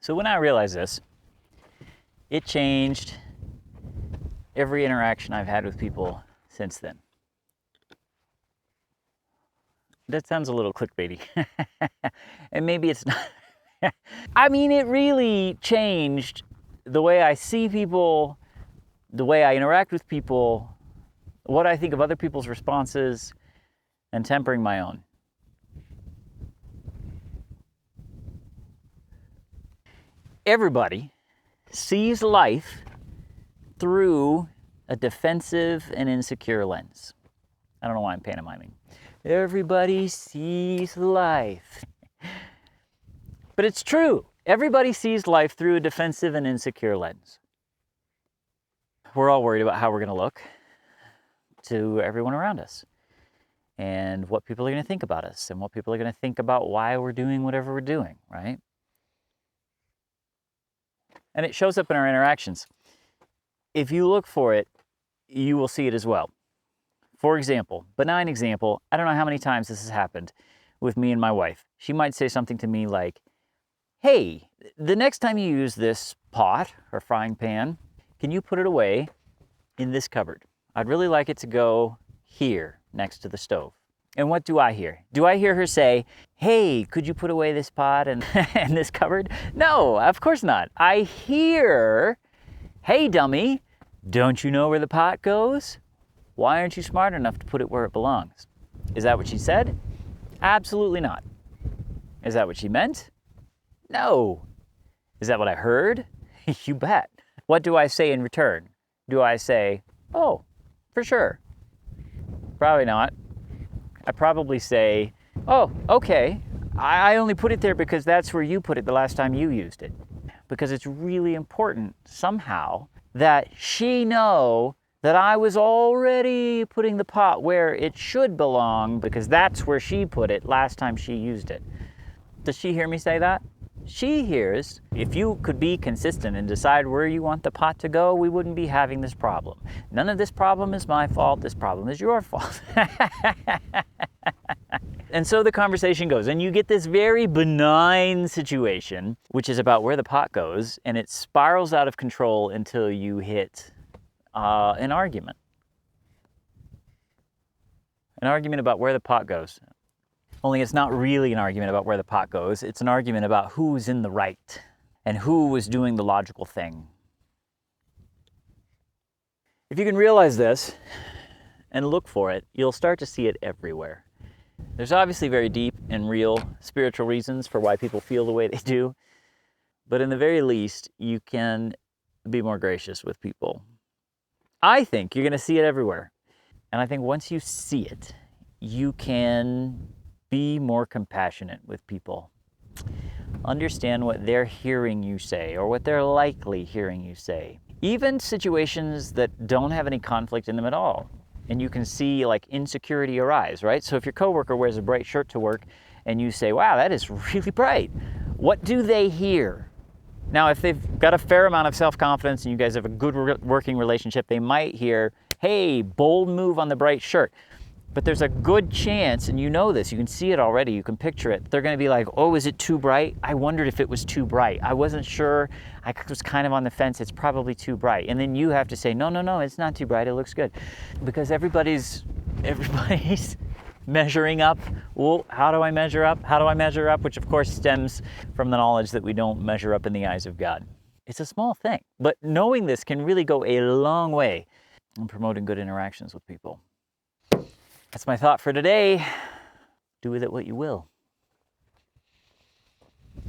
So when I realized this, it changed every interaction I've had with people since then. That sounds a little clickbaity. And maybe it's not. I mean, it really changed the way I see people, the way I interact with people, what I think of other people's responses, and tempering my own. Everybody sees life through a defensive and insecure lens. I don't know why I'm pantomiming. Everybody sees life. But it's true. Everybody sees life through a defensive and insecure lens. We're all worried about how we're going to look to everyone around us, and what people are going to think about us, and what people are going to think about why we're doing whatever we're doing, right? And it shows up in our interactions. If you look for it, you will see it as well. For example, benign example, I don't know how many times this has happened with me and my wife. She might say something to me like, hey, the next time you use this pot or frying pan, can you put it away in this cupboard? I'd really like it to go here next to the stove. And what do I hear? Do I hear her say, hey, could you put away this pot and in this cupboard? No, of course not. I hear, hey, dummy, don't you know where the pot goes? Why aren't you smart enough to put it where it belongs? Is that what she said? Absolutely not. Is that what she meant? No. Is that what I heard? You bet. What do I say in return? Do I say, oh, for sure? Probably not. I probably say, oh, okay, I only put it there because that's where you put it the last time you used it. Because it's really important somehow that she know that I was already putting the pot where it should belong because that's where she put it last time she used it. Does she hear me say that? She hears, if you could be consistent and decide where you want the pot to go, we wouldn't be having this problem. None of this problem is my fault, this problem is your fault. And so the conversation goes, and you get this very benign situation, which is about where the pot goes, and it spirals out of control until you hit an argument. An argument about where the pot goes. Only it's not really an argument about where the pot goes. It's an argument about who's in the right and who is doing the logical thing. If you can realize this and look for it, you'll start to see it everywhere. There's obviously very deep and real spiritual reasons for why people feel the way they do. But in the very least, you can be more gracious with people. I think you're going to see it everywhere. And I think once you see it, you can be more compassionate with people. Understand what they're hearing you say or what they're likely hearing you say. Even situations that don't have any conflict in them at all. And you can see like insecurity arise, right? So if your coworker wears a bright shirt to work and you say, wow, that is really bright, what do they hear? Now, if they've got a fair amount of self-confidence and you guys have a good working relationship, they might hear, hey, bold move on the bright shirt. But there's a good chance, and you know this, you can see it already, you can picture it. They're going to be like, oh, is it too bright? I wondered if it was too bright. I wasn't sure. I was kind of on the fence. It's probably too bright. And then you have to say, no, it's not too bright. It looks good. Because everybody's measuring up. Well, how do I measure up? How do I measure up? Which, of course, stems from the knowledge that we don't measure up in the eyes of God. It's a small thing. But knowing this can really go a long way in promoting good interactions with people. That's my thought for today. Do with it what you will.